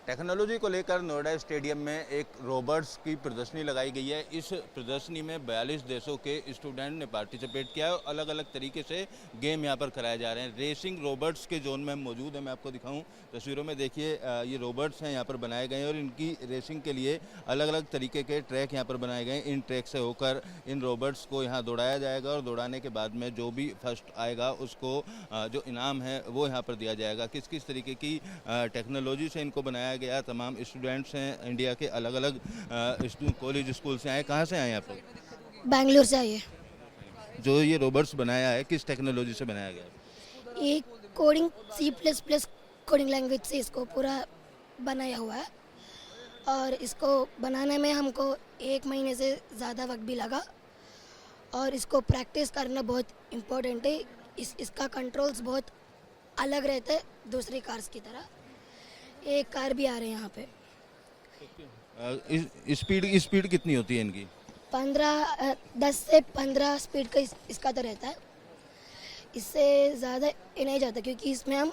Technology को लेकर Noida stadium में एक रोबोट्स की प्रदर्शनी लगाई गई है। इस प्रदर्शनी में 42 देशों के स्टूडेंट ने पार्टिसिपेट किया है और अलग अलग तरीके से गेम यहां पर कराए जा रहे हैं। रेसिंग रोबोट्स के जोन में हम मौजूद हैं। मैं आपको दिखाऊं तस्वीरों में, देखिए ये रोबोट्स हैं, यहां पर बनाए गए हैं और इनकी रेसिंग के लिए अलग अलग तरीके के ट्रैक यहां पर बनाए गए हैं। इन ट्रैक से होकर इन रोबोट्स को यहाँ दौड़ाया जाएगा और दौड़ाने के बाद में जो भी फर्स्ट आएगा उसको जो इनाम है वो यहाँ पर दिया जाएगा। किस किस तरीके की टेक्नोलॉजी से इनको बनाया गया। तमाम स्टूडेंट्स हैं, इंडिया के अलग अलग कॉलेज स्कूल से आए। कहाँ से आए आप लोग? बैंगलोर से आई है। जो ये रोबोट्स बनाया है किस टेक्नोलॉजी से बनाया गया है? ये कोडिंग C++ कोडिंग लैंग्वेज से इसको पूरा बनाया हुआ है और इसको बनाने में हमको 1 महीने से ज़्यादा वक्त भी लगा और इसको प्रैक्टिस करना बहुत इम्पोर्टेंट है। इसका कंट्रोल्स बहुत अलग रहते हैं दूसरी कार्स की तरह। एक कार भी आ रहे हैं यहाँ पे। स्पीड कितनी होती है इनकी? 10 से 15 स्पीड का इसका तो रहता है। इससे ज़्यादा ये नहीं जाता क्योंकि इसमें हम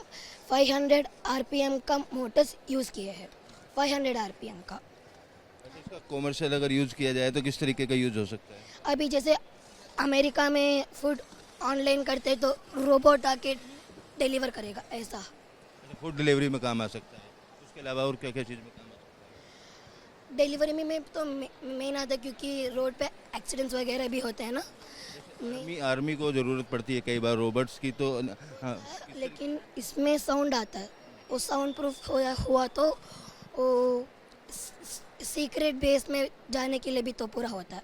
500 RPM का मोटर्स यूज़ किए हैं। 500 RPM का। इसका कॉमर्शियल अगर यूज़ किया जाए तो किस तरीके का यूज़ हो सकता है? अभी जैसे अमेरिका में फूड ऑनलाइन करते हैं तो रोबोट आके डिलीवर करेगा, ऐसा। फूड डिलीवरी में काम आ सकता है। उसके अलावा और क्या क्या चीज़ में काम आ सकता है? डिलीवरी में तो मेन आता है क्योंकि रोड पे एक्सीडेंट्स वगैरह भी होते हैं ना। आर्मी को ज़रूरत पड़ती है कई बार रोबोट्स की, तो हाँ। लेकिन इसमें साउंड आता है, वो साउंड प्रूफ हुआ तो वो सीक्रेट बेस में जाने के लिए भी तो पूरा होता है।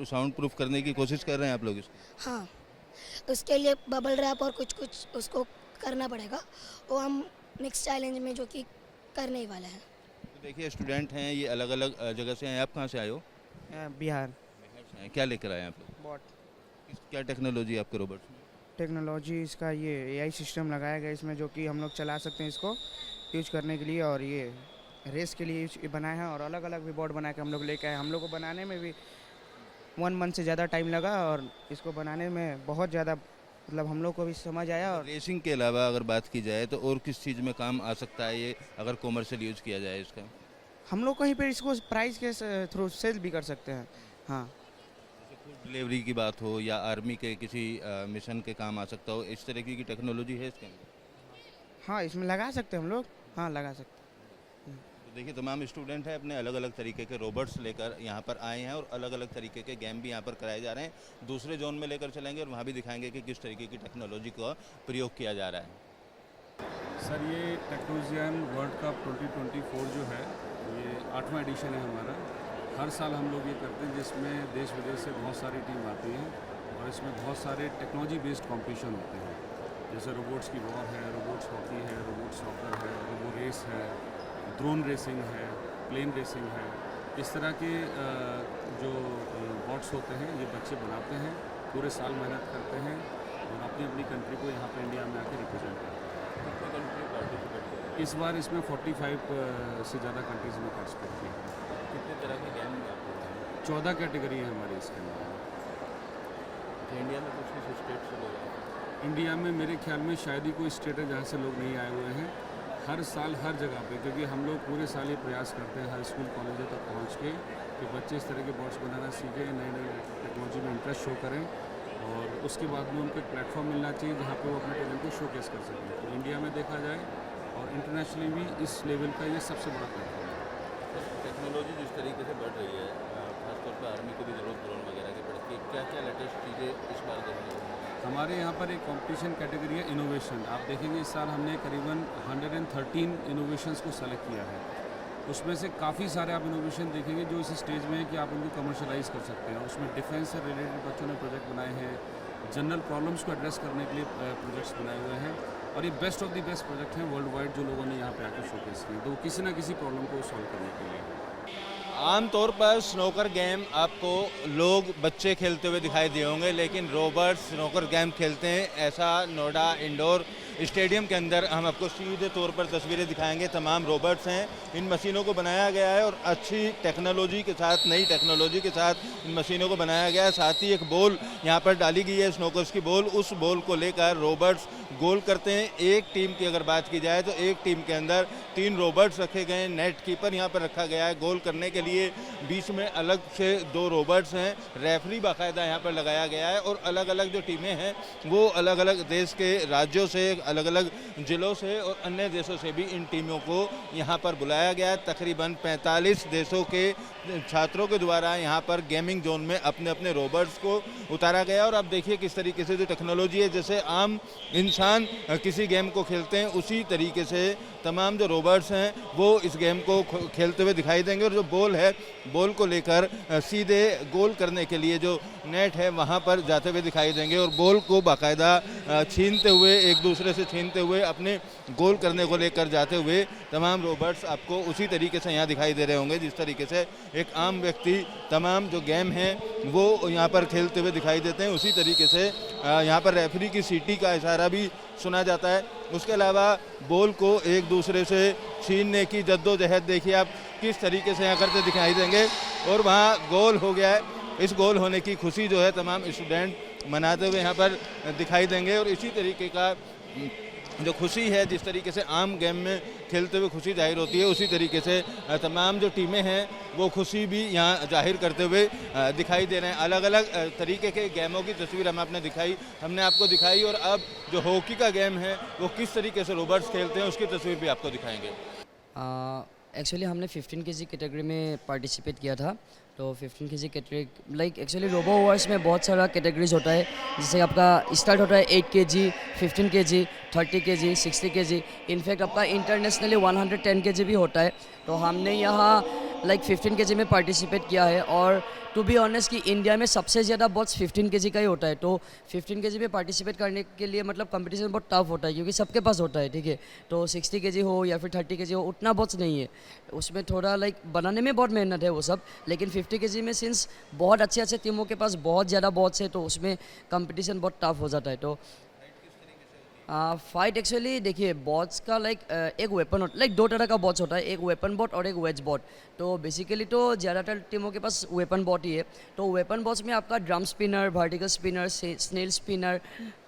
साउंड प्रूफ करने की कोशिश कर रहे हैं आप लोग इसको? हाँ, उसके लिए बबल रैप और कुछ उसको करना पड़ेगा। वो हम नेक्स्ट चैलेंज में जो कि करने ही वाला है। तो देखिए स्टूडेंट हैं, ये अलग अलग जगह से हैं। आप कहाँ से आए हो? बिहार से हैं। क्या लेकर आए आप लोग? बॉट क्या टेक्नोलॉजी आपके रोबोट्स में? टेक्नोलॉजी इसका ये AI सिस्टम लगाया गया इसमें, जो कि हम लोग चला सकते हैं इसको यूज करने के लिए। और ये रेस के लिए बनाए हैं और अलग अलग भी बोर्ड बना के हम लोग लेके आए। हम लोग को बनाने में भी 1 मंथ से ज़्यादा टाइम लगा और इसको बनाने में बहुत ज़्यादा मतलब हम लोग को भी समझ आया। और रेसिंग के अलावा अगर बात की जाए तो और किस चीज़ में काम आ सकता है ये, अगर कॉमर्शियल यूज़ किया जाए इसका? हम लोग कहीं पर इसको प्राइस के थ्रू सेल भी कर सकते हैं। हाँ, फूड डिलीवरी की बात हो या आर्मी के किसी मिशन के काम आ सकता हो, इस तरह की टेक्नोलॉजी है इसके अंदर? हाँ, इसमें लगा सकते हैं हम लोग। हाँ, लगा सकते हैं। तो देखिए तमाम स्टूडेंट हैं, अपने अलग अलग तरीके के रोबोट्स लेकर यहाँ पर आए हैं और अलग अलग तरीके के गेम भी यहाँ पर कराए जा रहे हैं। दूसरे जोन में लेकर चलेंगे और वहाँ भी दिखाएंगे कि किस तरीके की टेक्नोलॉजी का प्रयोग किया जा रहा है। सर, ये टेक्नोजियन वर्ल्ड कप 2024 जो है ये 8वां एडिशन है हमारा। हर साल हम लोग ये करते हैं जिसमें देश विदेश से बहुत सारी टीम आती हैं और इसमें बहुत सारे टेक्नोलॉजी बेस्ड कॉम्पिटिशन होते हैं। जैसे रोबोट्स की वॉर है, रोबोट्स हॉकी है, रोबोट सॉकर है, रोबो रेस है, ड्रोन रेसिंग है, प्लेन रेसिंग है। इस तरह के जो बॉट्स होते हैं ये बच्चे बनाते हैं, पूरे साल मेहनत करते हैं और अपनी अपनी कंट्री को यहाँ पे इंडिया में आके रिप्रेजेंट करते हैं। इस बार इसमें 45 से ज़्यादा कंट्रीज़ में पार्टिसिपेट किया है। कितने तरह के गेम 14 कैटेगरी है हमारे इसके अंदर। तो इंडिया में कुछ किस स्टेट से लोग आए? इंडिया में मेरे ख्याल में शायद ही कोई स्टेट है जहाँ से लोग नहीं आए हुए हैं। हर साल हर जगह पे, क्योंकि हम लोग पूरे साल ये प्रयास करते हैं हर स्कूल कॉलेजों तक पहुँच के कि बच्चे इस तरह के बॉट्स बनाना सीखें, नई नई टेक्नोलॉजी में इंटरेस्ट शो करें और उसके बाद में उनको एक प्लेटफॉर्म मिलना चाहिए जहाँ पे वो अपने टैलेंट को शोकेस कर सकें। तो इंडिया में देखा जाए और इंटरनेशनली भी इस लेवल का ये सबसे बड़ा प्लेटफॉर्म है। टेक्नोलॉजी जिस तरीके से बढ़ रही है, खासतौर पर आर्मी को भी ज़रूरत ड्रोन वगैरह की पड़ती है, क्या क्या लेटेस्ट चीज़ें इस बार देखने को? हमारे यहाँ पर एक कंपटीशन कैटेगरी है इनोवेशन। आप देखेंगे इस साल हमने करीबन 113 इनोवेशंस को सेलेक्ट किया है। उसमें से काफ़ी सारे आप इनोवेशन देखेंगे जो इस स्टेज में है कि आप उनको कमर्शलाइज कर सकते हैं। उसमें डिफेंस से रिलेटेड बच्चों ने प्रोजेक्ट बनाए हैं, जनरल प्रॉब्लम्स को एड्रेस करने के लिए प्रोजेक्ट्स बनाए हुए हैं और ये best of the best project हैं वर्ल्ड वाइड जो लोगों ने यहाँ पे आकर शोकेस किए, तो किसी ना किसी प्रॉब्लम को सॉल्व करने के लिए। आमतौर पर स्नोकर गेम आपको लोग बच्चे खेलते हुए दिखाई दिए होंगे, लेकिन रोबोट्स स्नोकर गेम खेलते हैं, ऐसा नोएडा इंडोर स्टेडियम के अंदर हम आपको सीधे तौर पर तस्वीरें दिखाएंगे। तमाम रोबोट्स हैं, इन मशीनों को बनाया गया है और अच्छी टेक्नोलॉजी के साथ, नई टेक्नोलॉजी के साथ इन मशीनों को बनाया गया है। साथ ही एक बॉल यहाँ पर डाली गई है, स्नोकर्स की बॉल, उस बॉल को लेकर रोबोट्स गोल करते हैं। एक टीम की अगर बात की जाए तो एक टीम के अंदर 3 रोबोट्स रखे गए हैं, नेट कीपर यहाँ पर रखा गया है गोल करने के लिए, बीच में अलग से 2 रोबोट्स हैं, रेफरी बाकायदा यहाँ पर लगाया गया है और अलग अलग जो टीमें हैं वो अलग अलग देश के राज्यों से, अलग अलग ज़िलों से और अन्य देशों से भी इन टीमों को यहाँ पर बुलाया गया है। तकरीबन 45 देशों के छात्रों के द्वारा यहाँ पर गेमिंग जोन में अपने अपने रोबोट्स को उतारा गया और अब देखिए किस तरीके से जो टेक्नोलॉजी है, जैसे आम इंसान किसी गेम को खेलते हैं उसी तरीके से तमाम जो रोबोट्स हैं वो इस गेम को खेलते हुए दिखाई देंगे और जो बॉल है, बॉल को लेकर सीधे गोल करने के लिए जो नेट है वहाँ पर जाते हुए दिखाई देंगे और बॉल को बाकायदा छीनते हुए, एक दूसरे से छीनते हुए अपने गोल करने को लेकर जाते हुए तमाम रोबोट्स आपको उसी तरीके से यहाँ दिखाई दे रहे होंगे जिस तरीके से एक आम व्यक्ति तमाम जो गेम है वो यहाँ पर खेलते हुए दिखाई देते हैं। उसी तरीके से यहाँ पर रेफरी की सीटी का इशारा भी सुना जाता है। उसके अलावा बॉल को एक दूसरे से छीनने की जद्दोजहद देखिए आप किस तरीके से यहाँ करते दिखाई देंगे और वहाँ गोल हो गया है। इस गोल होने की खुशी जो है तमाम स्टूडेंट मनाते हुए यहाँ पर दिखाई देंगे और इसी तरीके का जो खुशी है, जिस तरीके से आम गेम में खेलते हुए खुशी जाहिर होती है, उसी तरीके से तमाम जो टीमें हैं वो खुशी भी यहाँ जाहिर करते हुए दिखाई दे रहे हैं। अलग अलग तरीके के गेमों की तस्वीर हमने आपको दिखाई और अब जो हॉकी का गेम है वो किस तरीके से रोबोट्स खेलते हैं उसकी तस्वीर भी आपको दिखाएंगे। एक्चुअली हमने 15 केजी कैटेगरी में पार्टिसिपेट किया था। तो 15 kg category like actually robo wars में बहुत सारा कैटेगरीज होता है, जैसे आपका स्टार्ट होता है 8 KG, 15 KG, 30 KG, 60 KG, in fact आपका इंटरनेशनली 110 केजी भी होता है। तो हमने यहाँ लाइक 15 केजी में पार्टिसिपेट किया है और टू बी ऑनेस्ट कि इंडिया में सबसे ज़्यादा बॉट्स 15 केजी का ही होता है। तो 15 केजी में पार्टिसिपेट करने के लिए मतलब कंपटीशन बहुत टफ होता है क्योंकि सबके पास होता है, ठीक है। तो 60 केजी हो या फिर 30 केजी हो उतना बॉट्स नहीं है, उसमें थोड़ा लाइक बनाने में बहुत मेहनत है वो सब। लेकिन 50 केजी में सिंस बहुत अच्छे अच्छे टीमों के पास बहुत ज़्यादा बॉट्स है तो उसमें कंपटीशन बहुत टफ हो जाता है। तो फाइट एक्चुअली देखिए बॉट्स का लाइक एक वेपन होता है, लाइक 2 तरह का बॉट्स होता है, एक वेपन बॉट और एक वेज बॉट। तो बेसिकली तो ज़्यादातर टीमों के पास वेपन बॉट ही है। तो वेपन बॉट्स में आपका drum spinner, vertical spinner, snail spinner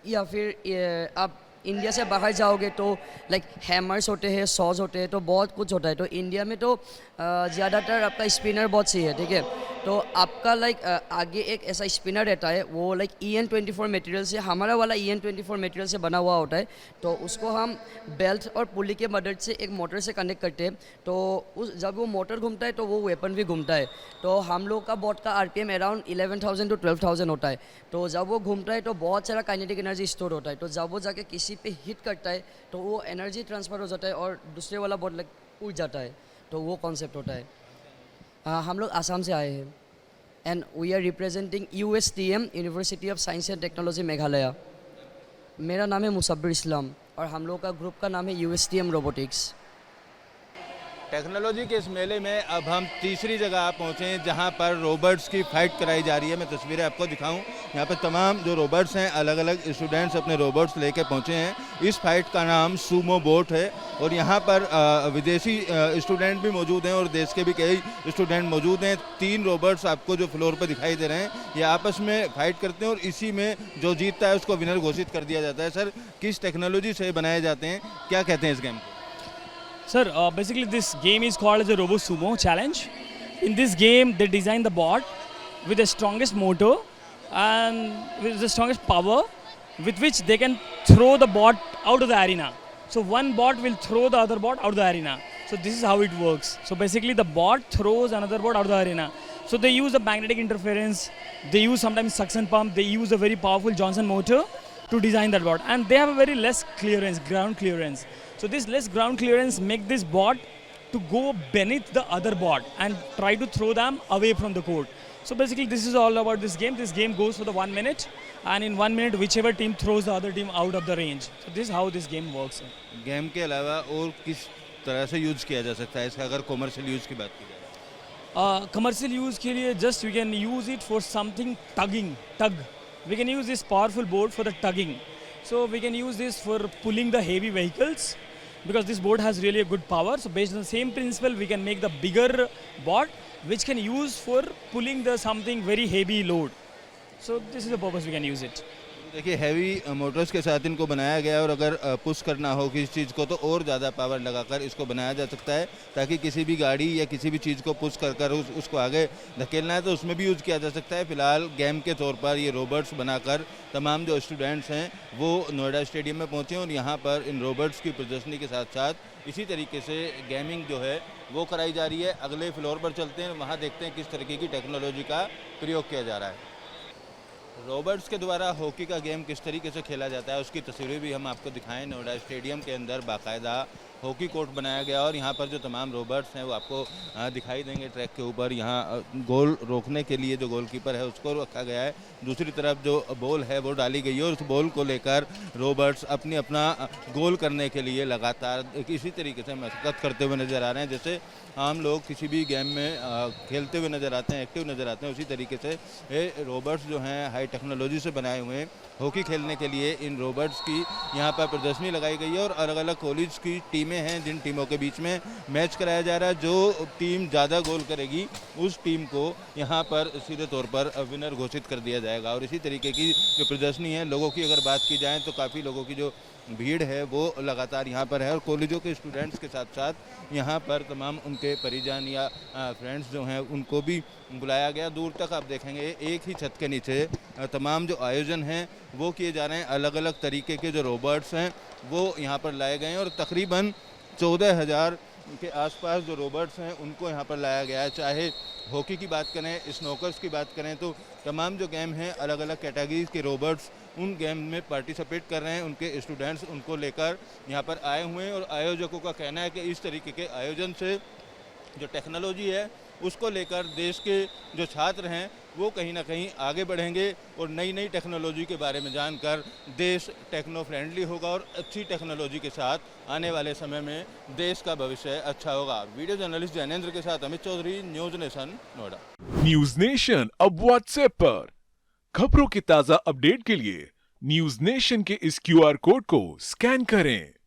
या फिर आप इंडिया से बाहर जाओगे तो लाइक हैमर्स होते हैं, सॉज होते हैं, तो बहुत कुछ होता है। तो इंडिया में तो ज़्यादातर आपका स्पिनर बॉट्स ही है, ठीक है। तो आपका लाइक आगे एक ऐसा स्पिनर रहता है वो लाइक EN24 मटेरियल से, हमारा वाला EN24 मटेरियल से बना हुआ होता है। तो उसको हम बेल्ट और पुली के मदद से एक मोटर से कनेक्ट करते हैं। तो उस जब वो मोटर घूमता है तो वो वेपन भी घूमता है। तो हम लोग का बॉट का RPM अराउंड 11,000 to 12,000 होता है। तो जब वो घूमता है तो बहुत सारा काइनेटिक एनर्जी स्टोर होता है। तो जब वो जाके किसी पे हिट करता है तो वो एनर्जी ट्रांसफ़र हो जाता है और दूसरे वाला बॉट लाइक उड़ जाता है। तो वो कॉन्सेप्ट होता है। हम लोग आसाम से आए हैं and we are representing USTM university of science and technology Meghalaya. मेरा नाम है मुसब्बिर इस्लाम और हम लोग का ग्रुप का नाम है USTM रोबोटिक्स। टेक्नोलॉजी के इस मेले में अब हम तीसरी जगह आप पहुँचे हैं जहाँ पर रोबोट्स की फ़ाइट कराई जा रही है। मैं तस्वीरें आपको दिखाऊं, यहाँ पर तमाम जो रोबोट्स हैं अलग अलग स्टूडेंट्स अपने रोबोट्स लेके पहुँचे हैं। इस फाइट का नाम सूमो बोट है और यहाँ पर विदेशी स्टूडेंट भी मौजूद हैं और देश के भी कई स्टूडेंट मौजूद हैं। 3 रोबोट्स आपको जो फ्लोर पर दिखाई दे रहे हैं ये आपस में फ़ाइट करते हैं और इसी में जो जीतता है उसको विनर घोषित कर दिया जाता है। सर, किस टेक्नोलॉजी से बनाए जाते हैं, क्या कहते हैं इस गेम को? Sir, basically this game is called as a Robo Sumo Challenge. In this game, they design the bot with the strongest motor and with the strongest power with which they can throw the bot out of the arena. So one bot will throw the other bot out of the arena. So this is how it works. So basically the bot throws another bot out of the arena. So they use the magnetic interference, they use sometimes suction pump, they use a very powerful Johnson motor to design that bot, and they have a very less clearance, ground clearance. So this less ground clearance make this bot to go beneath the other bot and try to throw them away from the court. So basically this is all about this game. This game goes for the 1 minute and in 1 minute whichever team throws the other team out of the range. So this is how this game works. Game के अलावा और किस तरह से use किया जा सकता है इसका, अगर कॉमर्शियल यूज़ की बात की जाए? कमर्शियल यूज़ के लिए just we can use it for something tug. We can use this powerful board for the tugging. So we can use this for pulling the heavy vehicles because this board has really a good power. So based on the same principle, we can make the bigger board which can use for pulling the something very heavy load. So this is the purpose we can use it. देखिए heavy Motors के साथ इनको बनाया गया है और अगर push करना हो किसी चीज़ को तो और ज़्यादा पावर लगाकर इसको बनाया जा सकता है, ताकि किसी भी गाड़ी या किसी भी चीज़ को पुश कर कर उसको आगे धकेलना है तो उसमें भी यूज़ किया जा सकता है। फिलहाल गेम के तौर पर ये रोबोट्स बनाकर तमाम जो स्टूडेंट्स हैं वो नोएडा स्टेडियम में पहुँचे और यहाँ पर इन रोबोट्स की प्रदर्शनी के साथ साथ इसी तरीके से गेमिंग जो है वो कराई जा रही है। अगले फ्लोर पर चलते हैं, वहाँ देखते हैं किस तरीके की टेक्नोलॉजी का प्रयोग किया जा रहा है। रोबोट्स के द्वारा हॉकी का गेम किस तरीके से खेला जाता है उसकी तस्वीरें भी हम आपको दिखाएं। नोएडा स्टेडियम के अंदर बाकायदा हॉकी कोर्ट बनाया गया और यहाँ पर जो तमाम रोबोट्स हैं वो आपको दिखाई देंगे ट्रैक के ऊपर। यहाँ गोल रोकने के लिए जो गोलकीपर है उसको रखा गया है, दूसरी तरफ जो बॉल है वो डाली गई है और उस बॉल को लेकर रोबोट्स अपना गोल करने के लिए लगातार इसी तरीके से मशक्क़त करते हुए नज़र आ रहे हैं। जैसे आम लोग किसी भी गेम में खेलते हुए नज़र आते हैं, एक्टिव नज़र आते हैं, उसी तरीके से ये रोबोट्स जो हैं हाई टेक्नोलॉजी से बनाए हुए हैं हॉकी खेलने के लिए। इन रोबोट्स की यहाँ पर प्रदर्शनी लगाई गई है और अलग अलग कॉलेज की टीमें हैं जिन टीमों के बीच में मैच कराया जा रहा है। जो टीम ज़्यादा गोल करेगी उस टीम को यहाँ पर सीधे तौर पर विनर घोषित कर दिया जाएगा। और इसी तरीके की जो प्रदर्शनी है, लोगों की अगर बात की जाए तो काफ़ी लोगों की जो भीड़ है वो लगातार यहाँ पर है और कॉलेजों के स्टूडेंट्स के साथ साथ यहाँ पर तमाम उनके परिजन या फ्रेंड्स जो हैं उनको भी बुलाया गया। दूर तक आप देखेंगे एक ही छत के नीचे तमाम जो आयोजन हैं वो किए जा रहे हैं। अलग अलग तरीके के जो रोबोट्स हैं वो यहाँ पर लाए गए हैं और तकरीबन 14,000 के आसपास जो रोबोट्स हैं उनको यहाँ पर लाया गया है। चाहे हॉकी की बात करें, स्नोकर्स की बात करें, तो तमाम जो गेम हैं अलग अलग कैटेगरीज के रोबोट्स उन गेम में पार्टिसिपेट कर रहे हैं। उनके स्टूडेंट्स उनको लेकर यहाँ पर आए हुए हैं और आयोजकों का कहना है कि इस तरीके के आयोजन से जो टेक्नोलॉजी है उसको लेकर देश के जो छात्र हैं वो कहीं ना कहीं आगे बढ़ेंगे और नई नई टेक्नोलॉजी के बारे में जानकर देश टेक्नो फ्रेंडली होगा और अच्छी टेक्नोलॉजी के साथ आने वाले समय में देश का भविष्य अच्छा होगा। वीडियो जर्नलिस्ट जैनेंद्र के साथ Amit Chaudhary, news nation, Noida. News nation अब व्हाट्सएप पर खबरों की ताजा अपडेट के लिए न्यूज नेशन के इस QR कोड को स्कैन करें।